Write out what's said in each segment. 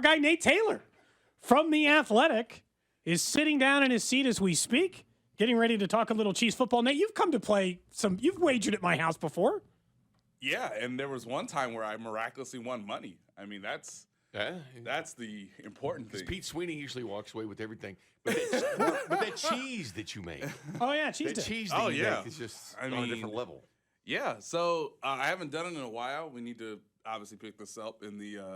our guy Nate Taylor from The Athletic is sitting down in his seat as we speak, getting ready to talk a little Chiefs football. Nate, you've come to play you've wagered at my house before. Yeah, and there was one time where I miraculously won money. I mean, that's the important thing. Pete Sweeney usually walks away with everything. But that cheese that you make. Oh, yeah, cheese dip. Cheese that you make is just on a different level. Yeah, so I haven't done it in a while. We need to obviously pick this up in the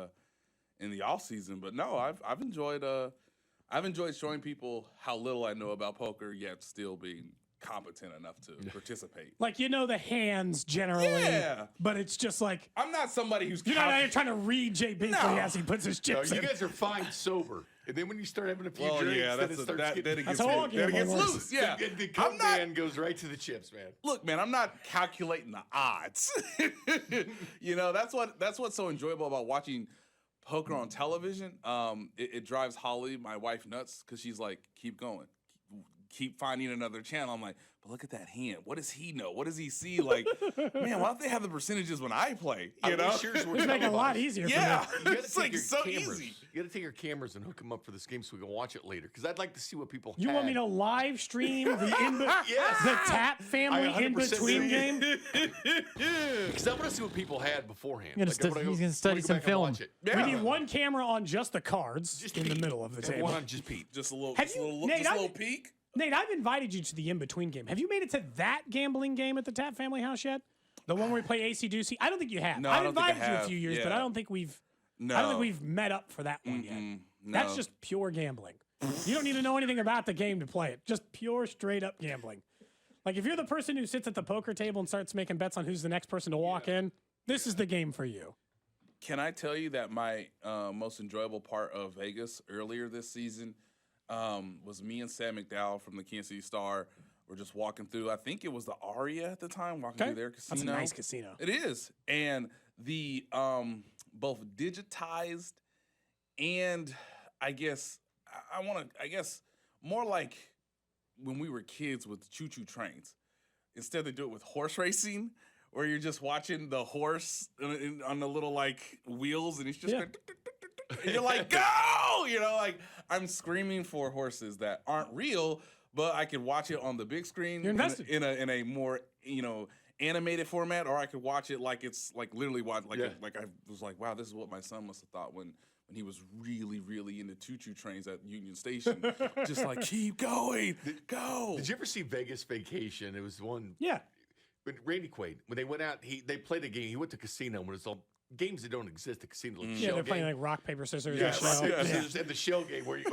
off season. But no, I've enjoyed showing people how little I know about poker, yet still being competent enough to participate. Like, the hands generally. Yeah. But it's just like. I'm not somebody who's. You're not trying to read Jay Binkley as he puts his chips in. You guys are fine sober. And then when you start having a few drinks, then it gets loose. Yeah. The coke man goes right to the chips, man. Look, man, I'm not calculating the odds. That's what's so enjoyable about watching poker on television. It drives Holly, my wife, nuts because she's like, keep going. Keep finding another channel. I'm like, but look at that hand. What does he know? What does he see? Like, man, why don't they have the percentages when I play? It's making it a lot easier. Yeah, for me. it's like so easy. You got to take your cameras and hook them up for this game so we can watch it later. Because I'd like to see what people. You want me to live stream the the Tap family in between game? Because I want to see what people had beforehand. He's going to study some film. Yeah. We need one camera on just the cards in the middle of the table. One on just Pete. Just a little peek. Nate, I've invited you to the in-between game. Have you made it to that gambling game at the Tap Family House yet? The one where we play AC-Doocy? I don't think you have. No, I've invited you a few years, but I don't think we've met up for that one yet. No. That's just pure gambling. You don't need to know anything about the game to play it. Just pure, straight-up gambling. Like, if you're the person who sits at the poker table and starts making bets on who's the next person to walk in, this is the game for you. Can I tell you that my most enjoyable part of Vegas earlier this season was me and Sam McDowell from the Kansas City Star were just walking through. I think it was the Aria at the time, walking through their casino. That's a nice casino. It is, and the both digitized and I guess more like when we were kids with choo-choo trains. Instead, they do it with horse racing, where you're just watching the horse on the little like wheels, and he's just going, and you're like, go! Like I'm screaming for horses that aren't real, but I could watch it on the big screen in a more animated format, or I could watch it like it's like literally like I was like, wow, this is what my son must have thought when he was really, really into choo-choo trains at Union Station. Just like, keep going, go. Did you ever see Vegas Vacation? It was one. Yeah. But Randy Quaid, when they went out, they played a game. He went to casino when it's all games that don't exist. The casino, like they're playing like rock paper scissors. And the shell game where you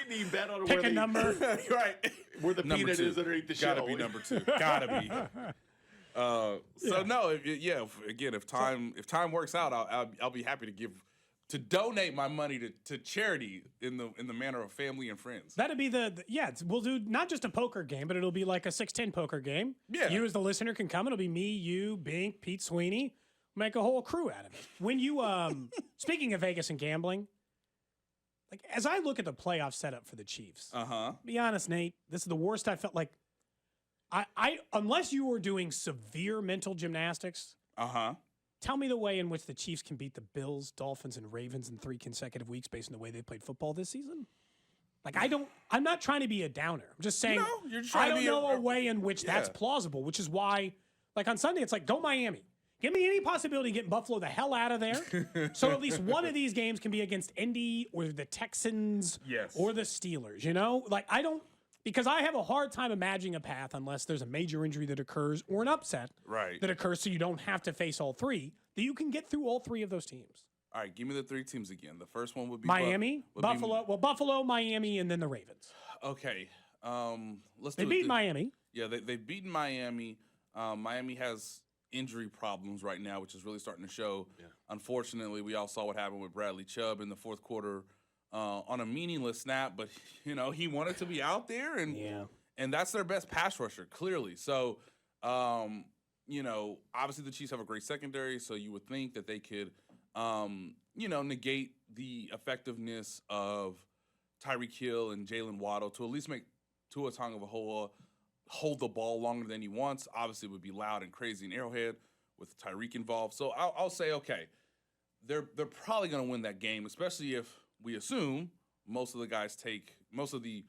didn't bet on pick a number, right? Where the number peanut two. is underneath the shell. Gotta be number 2. Gotta be. If time works out, I'll be happy to donate my money to charity in the manner of family and friends. That'd be we'll do not just a poker game, but it'll be like a 6-10 poker game. Yeah. You as the listener can come. It'll be me, you, Bink, Pete Sweeney. Make a whole crew out of it. When you, speaking of Vegas and gambling, like as I look at the playoff setup for the Chiefs, be honest, Nate, this is the worst I felt like. I unless you were doing severe mental gymnastics, tell me the way in which the Chiefs can beat the Bills, Dolphins, and Ravens in 3 consecutive weeks based on the way they played football this season. Like I'm not trying to be a downer. I'm just saying I don't know a way in which that's plausible, which is why, like on Sunday, it's like go Miami. Give me any possibility of getting Buffalo the hell out of there. So at least one of these games can be against Indy or the Texans or the Steelers, Like because I have a hard time imagining a path unless there's a major injury that occurs or an upset that occurs so you don't have to face all three, that you can get through all 3 of those teams. All right, give me the 3 teams again. The first one would be Miami, Buffalo, Miami, and then the Ravens. Okay. They beat Miami. Yeah, they've beaten Miami. Miami has injury problems right now, which is really starting to show. Yeah. Unfortunately, we all saw what happened with Bradley Chubb in the fourth quarter on a meaningless snap, but he wanted to be out there, and that's their best pass rusher, clearly. So, obviously the Chiefs have a great secondary, so you would think that they could, negate the effectiveness of Tyreek Hill and Jalen Waddle to at least make Tua Tagovailoa hold the ball longer than he wants. Obviously, it would be loud and crazy in Arrowhead with Tyreek involved. So I'll say, okay, they're probably going to win that game, especially if we assume most of the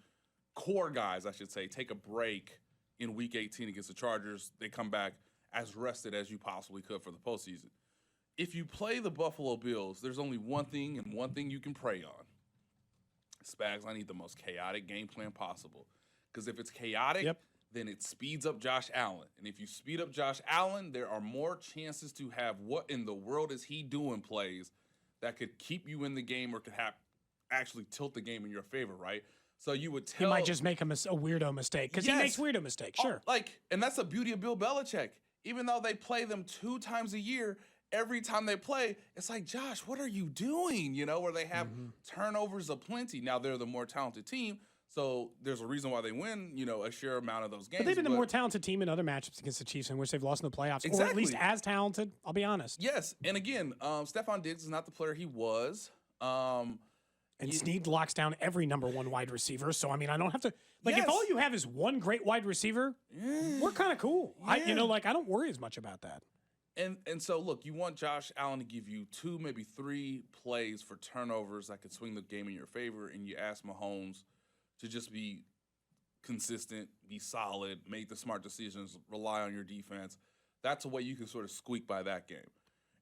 core guys, I should say, take a break in Week 18 against the Chargers. They come back as rested as you possibly could for the postseason. If you play the Buffalo Bills, there's only one thing and one thing you can pray on. Spags, I need the most chaotic game plan possible. Because if it's chaotic, then it speeds up Josh Allen. And if you speed up Josh Allen, there are more chances to have what in the world is he doing plays that could keep you in the game or could actually tilt the game in your favor, right? So you would tell... He might just make a weirdo mistake, because he makes weirdo mistakes, sure. And that's the beauty of Bill Belichick. Even though they play them 2 times a year, every time they play, it's like, Josh, what are you doing? You know, where they have turnovers aplenty. Now, they're the more talented team, so there's a reason why they win, you know, a sheer amount of those games. But they've been the more talented team in other matchups against the Chiefs in which they've lost in the playoffs, or at least as talented, I'll be honest. Yes, and again, Stephon Diggs is not the player he was. And Snead locks down every number 1 wide receiver. So, I mean, I don't have to... if all you have is one great wide receiver, we're kind of cool. I don't worry as much about that. And so, look, you want Josh Allen to give you 2, maybe 3 plays for turnovers that could swing the game in your favor, and you ask Mahomes to just be consistent, be solid, make the smart decisions, rely on your defense. That's a way you can sort of squeak by that game.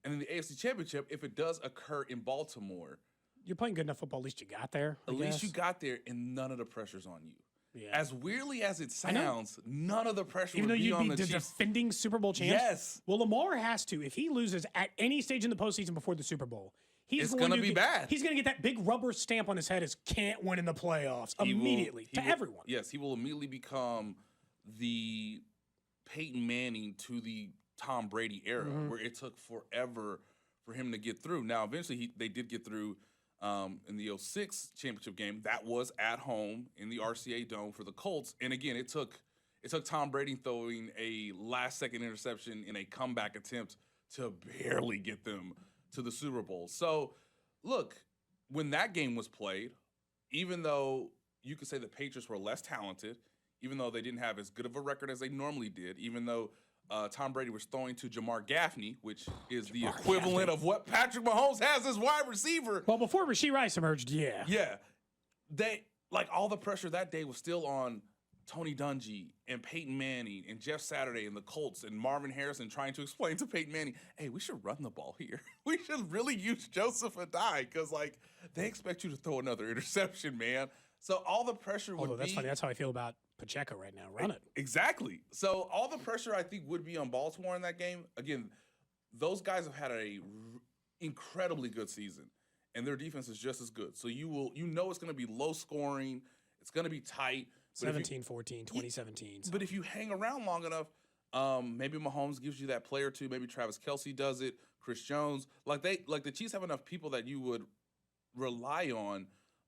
And in the AFC Championship, if it does occur in Baltimore... You're playing good enough football. At least you got there. At least you got there, and none of the pressure's on you. Yeah. As weirdly as it sounds, none of the pressure would be on the Chiefs. Defending Super Bowl champs. Yes. Well, Lamar has to. If he loses at any stage in the postseason before the Super Bowl, it's going to be bad. He's going to get that big rubber stamp on his head as can't win in the playoffs immediately to everyone. Yes, he will immediately become the Peyton Manning to the Tom Brady era, where it took forever for him to get through. Now, eventually, they did get through. In the 06 championship game, that was at home in the RCA Dome for the Colts. And again, it took Tom Brady throwing a last-second interception in a comeback attempt to barely get them to the Super Bowl. So, look, when that game was played, even though you could say the Patriots were less talented, even though they didn't have as good of a record as they normally did, even though Tom Brady was throwing to Jamar Gaffney, which is the equivalent of what Patrick Mahomes has as wide receiver. Well, before Rashee Rice emerged, yeah. Yeah. All the pressure that day was still on Tony Dungy and Peyton Manning and Jeff Saturday and the Colts and Marvin Harrison trying to explain to Peyton Manning, hey, we should run the ball here. We should really use Joseph Adai because, they expect you to throw another interception, man. So all the pressure would be... that's funny. That's how I feel about Pacheco right now. Run it. Exactly. So all the pressure, I think, would be on Baltimore in that game. Again, those guys have had a incredibly good season, and their defense is just as good. So you know it's going to be low scoring. It's going to be tight. 17-14, 2017. But if you hang around long enough, maybe Mahomes gives you that play or two. Maybe Travis Kelce does it. Chris Jones. The Chiefs have enough people that you would rely on,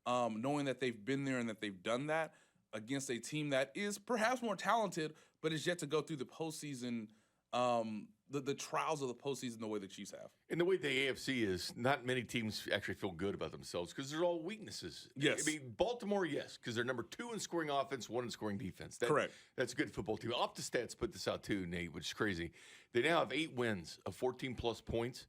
knowing that they've been there and that they've done that against a team that is perhaps more talented, but is yet to go through the postseason, the trials of the postseason the way the Chiefs have. And the way the AFC is, not many teams actually feel good about themselves because they're all weaknesses. Yes. I mean, Baltimore, yes, because they're number 2 in scoring offense, 1 in scoring defense. Correct. That's a good football team. OptaStats put this out too, Nate, which is crazy. They now have 8 wins of 14-plus points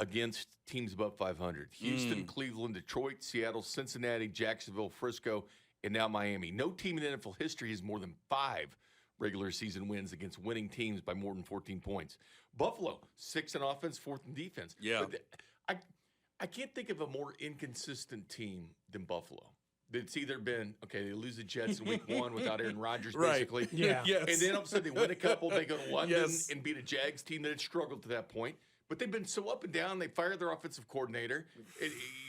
against teams above 500. Houston, Cleveland, Detroit, Seattle, Cincinnati, Jacksonville, Frisco, and now Miami. No team in NFL history has more than 5 regular season wins against winning teams by more than 14 points. Buffalo, 6th in offense, 4th in defense. Yeah. But I can't think of a more inconsistent team than Buffalo. It's either been, they lose the Jets in week 1 without Aaron Rodgers, basically. Yeah. Yes. And then all of a sudden they win a couple, they go to London and beat a Jags team that had struggled to that point. But they've been so up and down. They fired their offensive coordinator.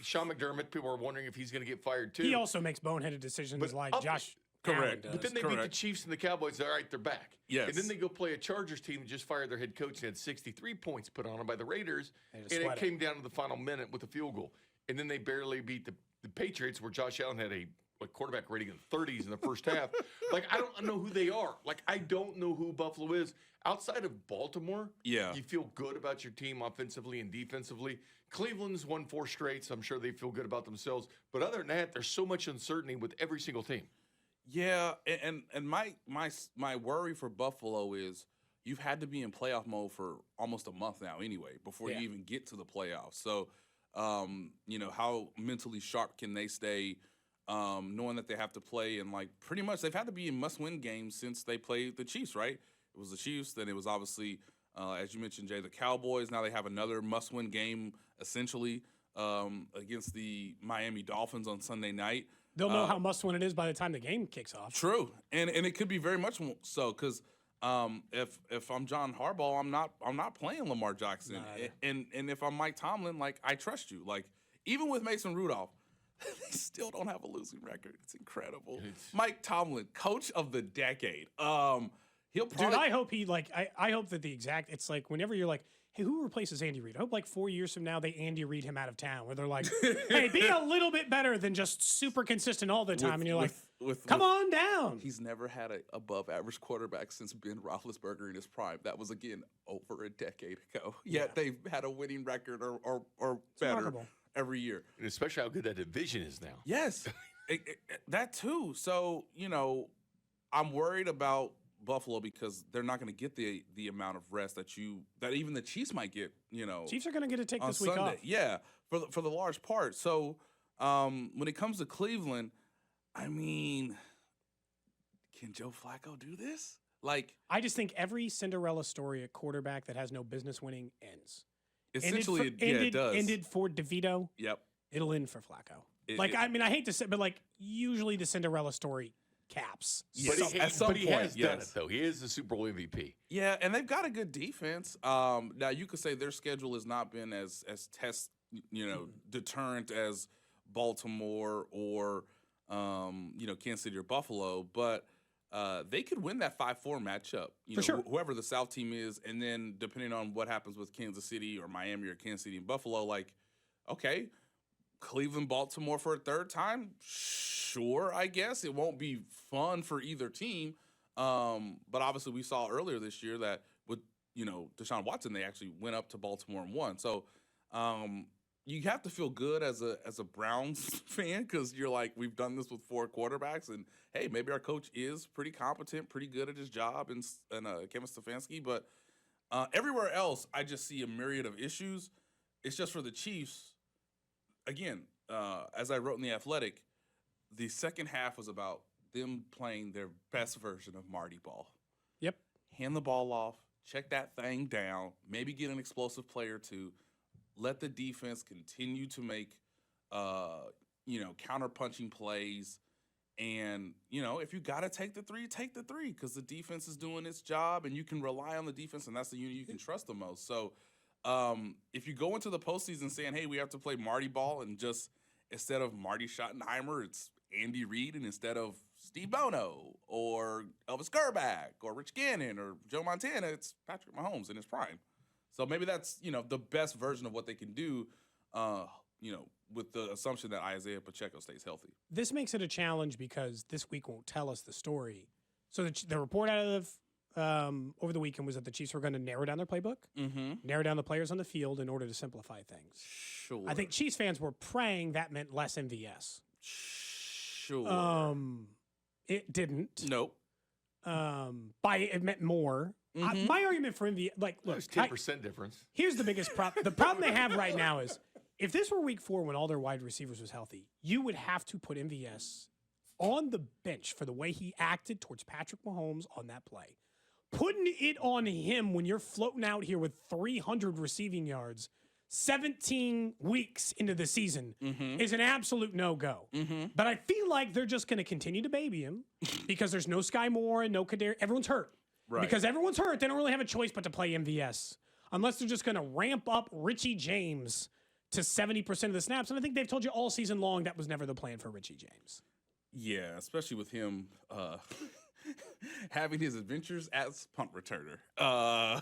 Sean McDermott, people are wondering if he's going to get fired too. He also makes boneheaded decisions like Josh Correct. does. But then they beat the Chiefs and the Cowboys. All right, they're back. Yes. And then they go play a Chargers team that just fired their head coach and had 63 points put on them by the Raiders. And it came down to the final minute with a field goal. And then they barely beat the Patriots, where Josh Allen had a quarterback rating in the 30s in the first half. I don't know who they are. I don't know who Buffalo is. Outside of Baltimore, you feel good about your team offensively and defensively. Cleveland's won 4 straight, so I'm sure they feel good about themselves. But other than that, there's so much uncertainty with every single team. Yeah, and my worry for Buffalo is you've had to be in playoff mode for almost a month now anyway before you even get to the playoffs. So How mentally sharp can they stay, knowing that they have to play, and like pretty much they've had to be in must-win games since they played the Chiefs, right? It was the Chiefs, then it was obviously, as you mentioned, Jay, the Cowboys. Now they have another must-win game essentially against the Miami Dolphins on Sunday night. They'll know how must-win it is by the time the game kicks off. True, and it could be very much so because if I'm John Harbaugh, I'm not playing Lamar Jackson, and if I'm Mike Tomlin, like I trust you. Like even with Mason Rudolph, they still don't have a losing record. It's incredible. Mike Tomlin, coach of the decade. He'll probably. Dude, I hope I hope that it's like whenever you're like, hey, who replaces Andy Reid? I hope like 4 years from now they Andy Reid him out of town, where they're like, hey, be a little bit better than just super consistent all the time. And you're come on down. He's never had an above average quarterback since Ben Roethlisberger in his prime. That was, again, over a decade ago. Yet they've had a winning record or better remarkable. Every year. And especially how good that division is now. Yes, that too. So, I'm worried about Buffalo because they're not going to get the amount of rest that even the Chiefs might get. Chiefs are going to get to take on this week Sunday. off. Yeah, for the large part. So when it comes to Cleveland, I mean, can Joe Flacco do this? Like, I just think every Cinderella story at quarterback that has no business winning ends. Essentially, it does. Ended for DeVito. Yep. It'll end for Flacco. I hate to say, but like usually the Cinderella story caps. Yes. But he has done it, though. He is the Super Bowl MVP. Yeah, and they've got a good defense. Now, you could say their schedule has not been as deterrent as Baltimore or, Kansas City or Buffalo, but they could win that 5-4 matchup. For sure. Whoever the South team is, and then depending on what happens with Kansas City or Miami or Kansas City and Buffalo, like, okay, Cleveland, Baltimore for a third time? Sure, I guess. It won't be fun for either team. But obviously we saw earlier this year that with, Deshaun Watson, they actually went up to Baltimore and won. So you have to feel good as a Browns fan because you're like, we've done this with 4 quarterbacks. And, hey, maybe our coach is pretty competent, pretty good at his job, and Kevin Stefanski. But everywhere else, I just see a myriad of issues. It's just for the Chiefs. Again, as I wrote in The Athletic, the second half was about them playing their best version of Marty Ball. Yep. Hand the ball off, check that thing down, maybe get an explosive play or two, let the defense continue to make, counter-punching plays. And, if you got to take the three because the defense is doing its job and you can rely on the defense, and that's the unit you can trust the most. So, if you go into the postseason saying, hey, we have to play Marty Ball, and just instead of Marty Schottenheimer, it's Andy Reid, and instead of Steve Bono or Elvis Gerback or Rich Gannon or Joe Montana, it's Patrick Mahomes in his prime. So maybe that's, the best version of what they can do, with the assumption that Isaiah Pacheco stays healthy. This makes it a challenge because this week won't tell us the story. So the report out of over the weekend was that the Chiefs were going to narrow down their playbook, narrow down the players on the field in order to simplify things. Sure. I think Chiefs fans were praying that meant less MVS. Sure. It didn't. Nope. It meant more. My argument for MVS, look, there's 10% difference. Here's the biggest problem. The problem they have right now is if this were week 4 when all their wide receivers was healthy, you would have to put MVS on the bench for the way he acted towards Patrick Mahomes on that play. Putting it on him when you're floating out here with 300 receiving yards 17 weeks into the season is an absolute no-go. But I feel like they're just going to continue to baby him because there's no Sky Moore and no Kadarius. Everyone's hurt. Right. Because everyone's hurt, they don't really have a choice but to play MVS unless they're just going to ramp up Richie James to 70% of the snaps. And I think they've told you all season long that was never the plan for Richie James. Yeah, especially with him having his adventures as punt returner.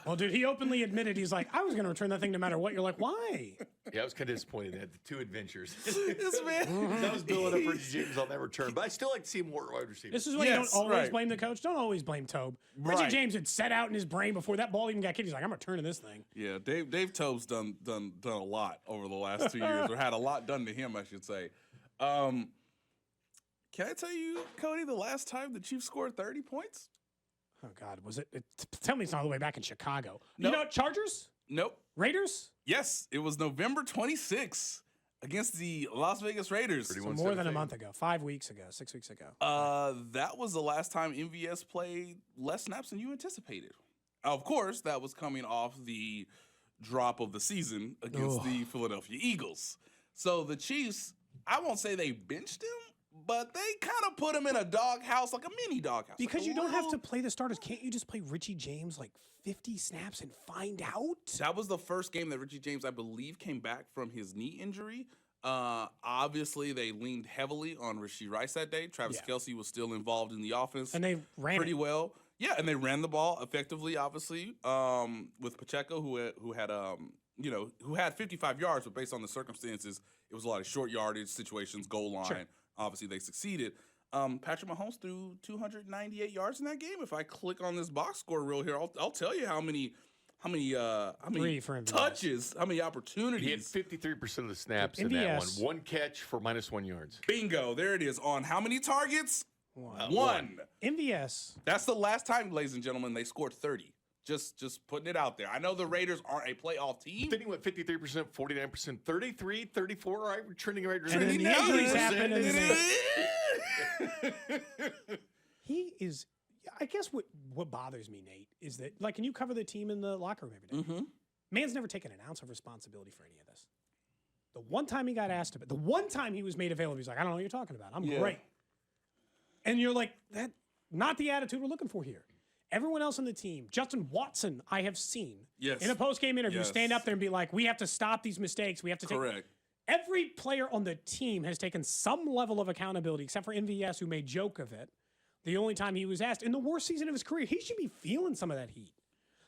Well, dude, he openly admitted he's like, I was going to return that thing no matter what. You're like, why? Yeah, I was kind of disappointed in that. The 2 adventures. This man. That was building up Richie James on that return. But I still like to see more wide receivers. This is why you don't always blame the coach. Don't always blame Tobe. Richie James had set out in his brain before that ball even got kicked. He's like, I'm returning this thing. Yeah, Dave Tobe's done a lot over the last 2 years, or had a lot done to him, I should say. Can I tell you, Cody, the last time the Chiefs scored 30 points? Oh, God. Was it? Tell me it's not all the way back in Chicago. Nope. You know, Chargers? Nope. Raiders? Yes, it was November 26th against the Las Vegas Raiders. So more than a month ago, 5 weeks ago, 6 weeks ago. That was the last time MVS played less snaps than you anticipated. Of course, that was coming off the drop of the season against the Philadelphia Eagles. So the Chiefs, I won't say they benched him, but they kind of put him in a doghouse, like a mini doghouse. Because like you don't have to play the starters. Can't you just play Richie James like 50 snaps and find out? That was the first game that Richie James, I believe, came back from his knee injury. Obviously, they leaned heavily on Rashee Rice that day. Travis Kelce was still involved in the offense. And they ran pretty well. Yeah, and they ran the ball effectively, obviously, with Pacheco, who had 55 yards, but based on the circumstances, it was a lot of short yardage situations, goal line. Sure. Obviously, they succeeded. Patrick Mahomes threw 298 yards in that game. If I click on this box score reel here, I'll tell you how many touches, how many opportunities. He had 53% of the snaps in that one. One catch for -1 yards. Bingo, there it is. On how many targets? One. MVS. That's the last time, ladies and gentlemen, they scored 30. Just putting it out there. I know the Raiders aren't a playoff team. Then he went 53%, 49%, 33, 34. Right, we're trending Raiders. And then the injuries happen. He is. I guess what bothers me, Nate, is that like, can you cover the team in the locker room every day? Man's never taken an ounce of responsibility for any of this. The one time he got asked about, the one time he was made available, he's like, I don't know what you're talking about. I'm great. And you're like, that not the attitude we're looking for here. Everyone else on the team, Justin Watson, I have seen in a post-game interview stand up there and be like, we have to stop these mistakes. We have to take. Every player on the team has taken some level of accountability, except for MVS, who made joke of it. The only time he was asked in the worst season of his career, he should be feeling some of that heat.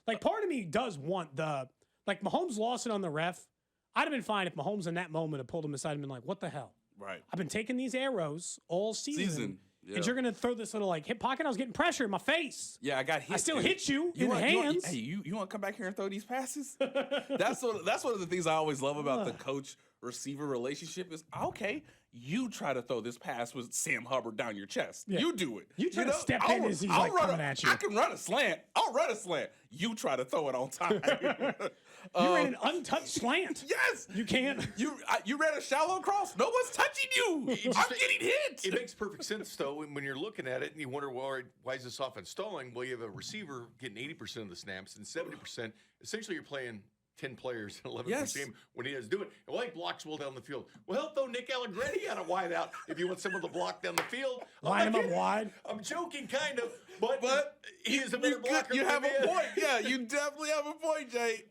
Like, part of me does want Mahomes lost it on the ref. I'd have been fine if Mahomes in that moment had pulled him aside and been like, what the hell? Right. I've been taking these arrows all season. And you're going to throw this little like hip pocket. I was getting pressure in my face. Yeah, I got hit. I still hit you in the hands. You want to come back here and throw these passes? That's one of the things I always love about the coach-receiver relationship is, okay, you try to throw this pass with Sam Hubbard down your chest. Yeah. You do it. You try to step in as he's like coming at you. I can run a slant. I'll run a slant. You try to throw it on time. You ran an untouched slant. Yes. You can't. You ran a shallow cross. No one's touching you. I'm getting hit. It makes perfect sense, though, when you're looking at it and you wonder, well, why is this offense stalling? Well, you have a receiver getting 80% of the snaps and 70%. Essentially, you're playing 10 players in 11 game when he doesn't do it. Well, he blocks well down the field. Well, he'll throw Nick Allegretti out a wide out if you want someone to block down the field. Line him up wide. I'm joking, kind of, but he is a better blocker. You have a point. Yeah, you definitely have a point, Jay.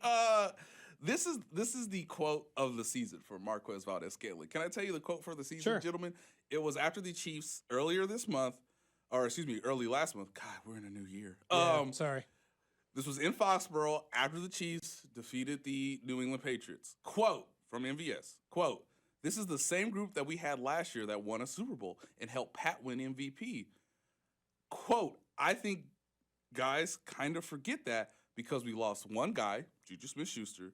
This is the quote of the season for Marquez Valdes-Scantling. Can I tell you the quote for the season, gentlemen? It was after the Chiefs early last month. God, we're in a new year. Sorry. This was in Foxborough after the Chiefs defeated the New England Patriots. Quote from MVS. Quote, this is the same group that we had last year that won a Super Bowl and helped Pat win MVP. Quote, I think guys kind of forget that because we lost one guy, Juju Smith-Schuster.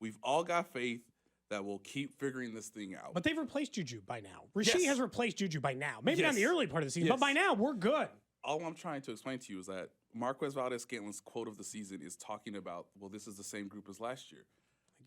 We've all got faith that we'll keep figuring this thing out. But they've replaced Juju by now. Rashee has replaced Juju by now. Maybe not in the early part of the season, but by now we're good. All I'm trying to explain to you is that Marquez Valdes-Scantling's quote of the season is talking about, well, this is the same group as last year.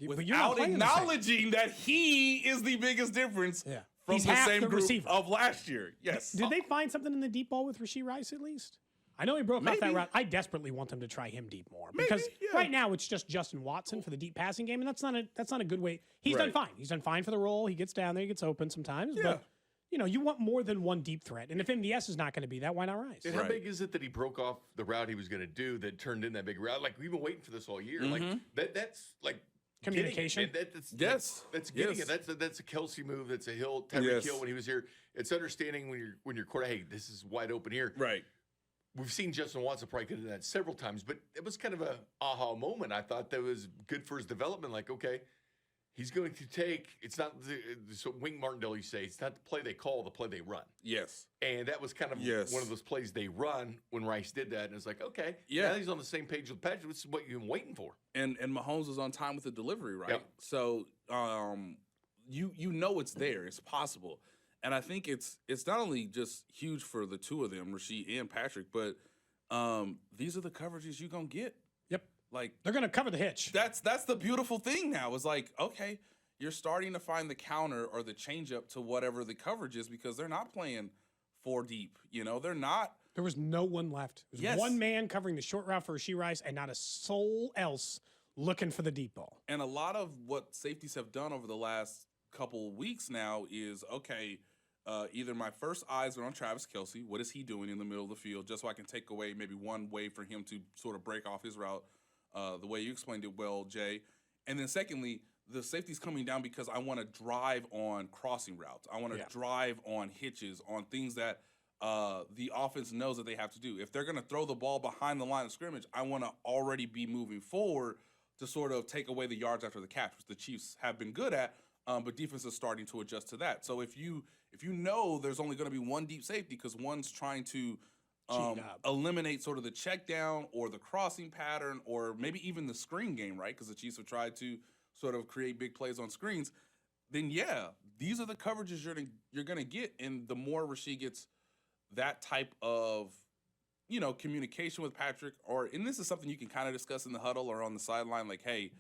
Without acknowledging that he is the biggest difference from the same group of last year. Yes. Did they find something in the deep ball with Rashee Rice at least? I know he broke off that route. I desperately want them to try him deep more because right now it's just Justin Watson for the deep passing game, and that's not a good way. He's done fine. He's done fine for the role. He gets down there, he gets open sometimes, but you want more than one deep threat. And if MVS is not going to be that, why not Rice? And how big is it that he broke off the route he was going to do that turned in that big route? Like, we've been waiting for this all year. Like that's like communication. That's getting it. That's a Kelce move. That's a Tyreek Hill when he was here. It's understanding when you're quarter. Hey, this is wide open here. Right. We've seen Justin Watson probably could do that several times, but it was kind of a aha moment. I thought that was good for his development. Like, okay, he's going to take. It's not so Wink Martindale. You say it's not the play they call, the play they run. Yes. And that was kind of one of those plays they run when Rice did that, and it's like, okay, now he's on the same page with Patrick. This is what you've been waiting for. And Mahomes was on time with the delivery, right? Yep. So you know it's there, it's possible. And I think it's not only just huge for the two of them, Rashee and Patrick, but these are the coverages you're going to get. Yep. Like they're going to cover the hitch. That's the beautiful thing now. Is like, okay, you're starting to find the counter or the changeup to whatever the coverage is because they're not playing 4 deep. They're not. There was no one left. There was one man covering the short route for Rashee Rice and not a soul else looking for the deep ball. And a lot of what safeties have done over the last couple weeks now is, okay, either my first eyes are on Travis Kelce. What is he doing in the middle of the field? Just so I can take away maybe one way for him to sort of break off his route, the way you explained it well, Jay. And then secondly, the safety's coming down because I want to drive on crossing routes. I want to drive on hitches, on things that the offense knows that they have to do. If they're going to throw the ball behind the line of scrimmage, I want to already be moving forward to sort of take away the yards after the catch, which the Chiefs have been good at, but defense is starting to adjust to that. So if you know there's only going to be one deep safety because one's trying to eliminate sort of the check down or the crossing pattern or maybe even the screen game, right? Because the Chiefs have tried to sort of create big plays on screens, then these are the coverages you're going to get. And the more Rashee gets that type of, communication with Patrick, and this is something you can kind of discuss in the huddle or on the sideline, like, hey,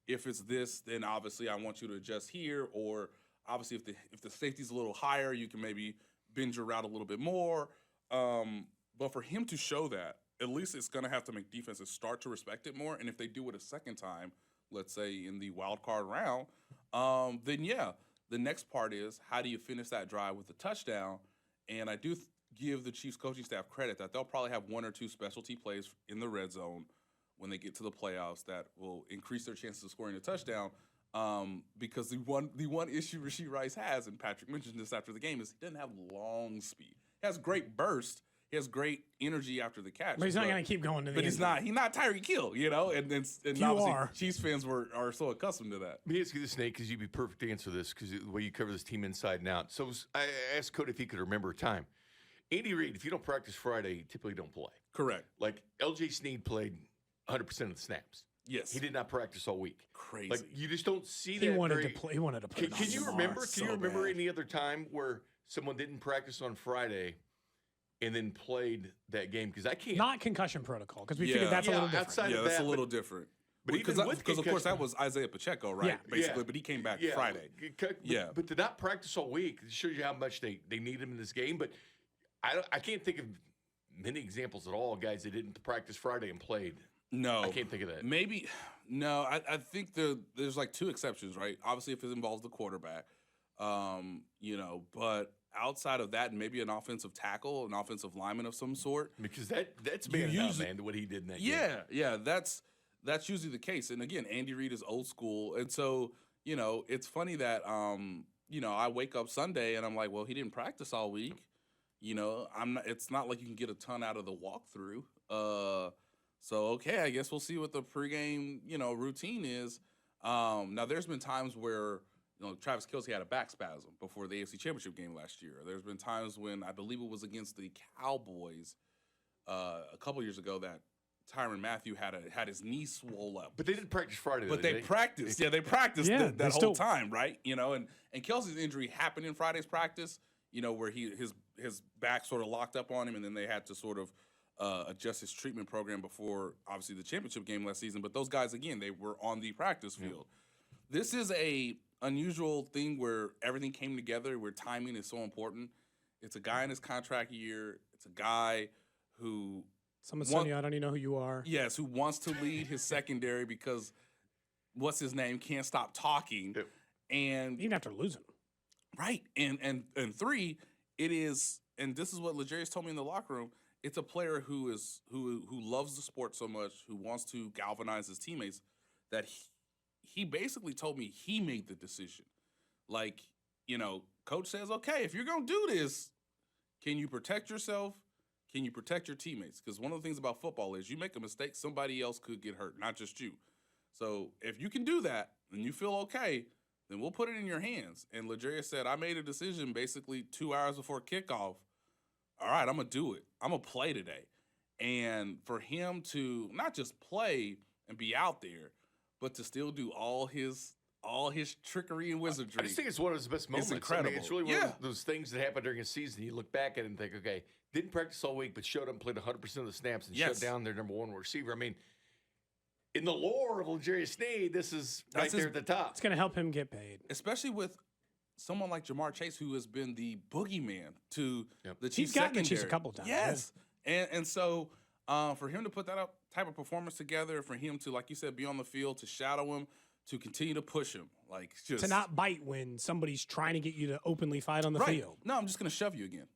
if it's this, then obviously I want you to adjust here, or obviously if the safety's a little higher, you can maybe bend your route a little bit more. But for him to show that, at least it's going to have to make defenses start to respect it more. And if they do it a second time, let's say in the wild card round, then the next part is how do you finish that drive with a touchdown? And I do give the Chiefs coaching staff credit that they'll probably have 1 or 2 specialty plays in the red zone when they get to the playoffs that will increase their chances of scoring a touchdown. Because the one issue Rashee Rice has, and Patrick mentioned this after the game, is he doesn't have long speed. He has great burst. He has great energy after the catch. But he's not going to keep going to the end. But he's not Tyreek Hill, and obviously Chiefs fans are so accustomed to that. Let me ask you this, Nate, because you'd be perfect to answer this because the way you cover this team inside and out. So I asked Cody if he could remember a time. Andy Reid, if you don't practice Friday, you typically don't play. Correct. Like L.J. Snead played 100% of the snaps. Yes. He did not practice all week. Crazy. Like you just don't see that. He wanted to play. He wanted to play. Can you remember? Can you remember any other time where someone didn't practice on Friday and then played that game? Because I can't. Not concussion protocol, because we figured that's a little different. Outside of that's that, a little different. But because of course that was Isaiah Pacheco, right? Yeah. Basically, but he came back Friday. But to not practice all week shows you how much they need him in this game. But I can't think of many examples at all, guys that didn't practice Friday and played. No, I can't think of that. Maybe no. I think there's like 2 exceptions, right? Obviously, if it involves the quarterback, but outside of that, maybe an offensive tackle, an offensive lineman of some sort. Because that's man, what he did in that game. Yeah, that's usually the case. And again, Andy Reid is old school, and so it's funny that I wake up Sunday and I'm like, well, he didn't practice all week. It's not like you can get a ton out of the walkthrough. So okay, I guess we'll see what the pregame routine is. Now there's been times where Travis Kelce had a back spasm before the AFC Championship game last year. There's been times when I believe it was against the Cowboys a couple years ago that Tyrann Mathieu had his knee swole up. But they didn't practice Friday. But they practiced. Yeah, they practiced that whole time, right? And Kelce's injury happened in Friday's practice. Where his back sort of locked up on him, and then they had to sort of adjust his treatment program before obviously the championship game last season. But those guys, again, they were on the practice field. This is a unusual thing where everything came together, where timing is so important. It's a guy in his contract year. It's a guy who someone said, I don't even know who you are. Yes, who wants to lead his secondary because what's his name can't stop talking, and even after losing. Right, and 3, it is, and this is what L'Jarius told me in the locker room. It's a player who loves the sport so much, who wants to galvanize his teammates, that he basically told me he made the decision. Like, coach says, okay, if you're gonna do this, can you protect yourself? Can you protect your teammates? Because one of the things about football is you make a mistake, somebody else could get hurt, not just you. So if you can do that and you feel okay, then we'll put it in your hands. And L'Jarius said, I made a decision basically 2 hours before kickoff. All right, I'm going to do it. I'm going to play today. And for him to not just play and be out there, but to still do all his trickery and wizardry. I just think it's one of his best moments. It's incredible. I mean, it's really one of those things that happen during a season. You look back at it and think, okay, didn't practice all week, but showed up and played 100% of the snaps and shut down their number 1 receiver. I mean, in the lore of L'Jarius Sneed, this is right there at the top. It's going to help him get paid. Especially with someone like Jamar Chase, who has been the boogeyman to the Chiefs. He's gotten the Chiefs secondary. a couple times. Yes. And so for him to put that type of performance together, for him to, like you said, be on the field, to shadow him, to continue to push him, like just to not bite when somebody's trying to get you to openly fight on the right. field. No, I'm just gonna shove you again,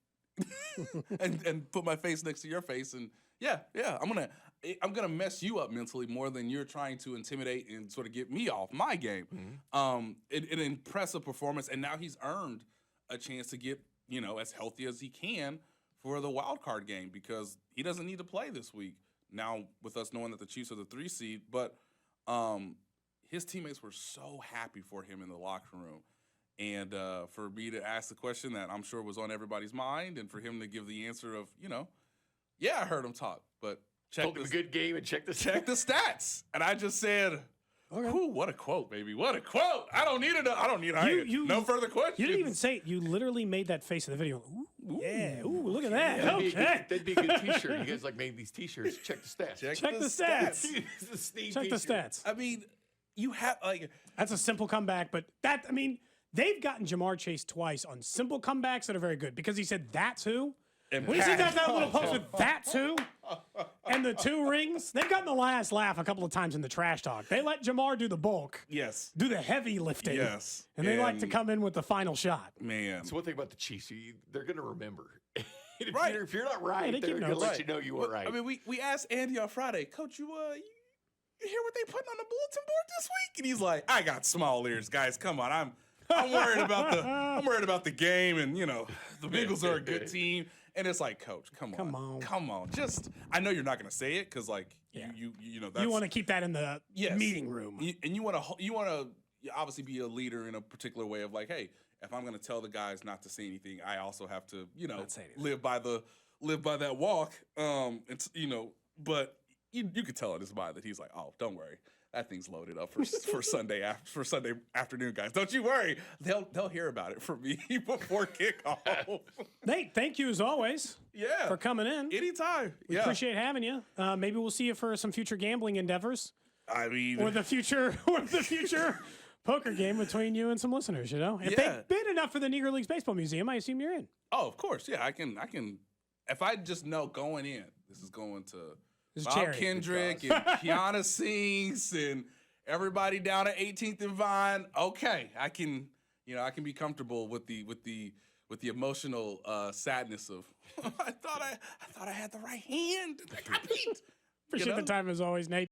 and put my face next to your face, and I'm gonna mess you up mentally more than you're trying to intimidate and sort of get me off my game. An impressive performance, and now he's earned a chance to get as healthy as he can for the wild card game, because he doesn't need to play this week. Now, with us knowing that the Chiefs are the 3 seed, but his teammates were so happy for him in the locker room. And for me to ask the question that I'm sure was on everybody's mind, and for him to give the answer of, I heard him talk, but told him a good game and check the stats. And I just said, okay. Ooh, what a quote, baby. What a quote. I don't need no further questions. You didn't even say it. You literally made that face in the video. Ooh, yeah. Ooh, look at that. That'd be a good T-shirt. You guys made these T-shirts. Check the stats. Check the stats. Check the stats. I mean, you have that's a simple comeback, but they've gotten Jamar Chase twice on simple comebacks that are very good, because he said that's who. And when you see that little post with that's who and the 2 rings, they've gotten the last laugh a couple of times in the trash talk. They let Jamar do the bulk. Yes. Do the heavy lifting. Yes. And they like to come in with the final shot. Man. So one thing about the Chiefs, they're going to remember. Right. If you're not right, they're going to let you know you were right. I mean, we asked Andy on Friday, Coach, you hear what they putting on the bulletin board this week? And he's like, I got small ears, guys. Come on, I'm worried about the game, and the Bengals are a good team. And it's like, Coach, come on. Just, I know you're not going to say it, because that's, you want to keep that in the meeting room, and you want to obviously be a leader in a particular way of like, hey, if I'm going to tell the guys not to say anything, I also have to live by that walk. But you could tell in his mind that he's like, oh, don't worry. That thing's loaded up for Sunday afternoon, guys. Don't you worry. They'll hear about it from me before kickoff. Nate, thank you as always. Yeah, for coming in. Anytime. We appreciate having you. Maybe we'll see you for some future gambling endeavors. I mean, or the future poker game between you and some listeners. If they bid enough for the Negro Leagues Baseball Museum, I assume you're in. Oh, of course. Yeah, I can. If I just know going in, this is going to Bob charity. Kendrick and Kiana Sings and everybody down at 18th and Vine. Okay, I can be comfortable with the emotional sadness of I thought I had the right hand. I got beat. Appreciate the time as always, Nate.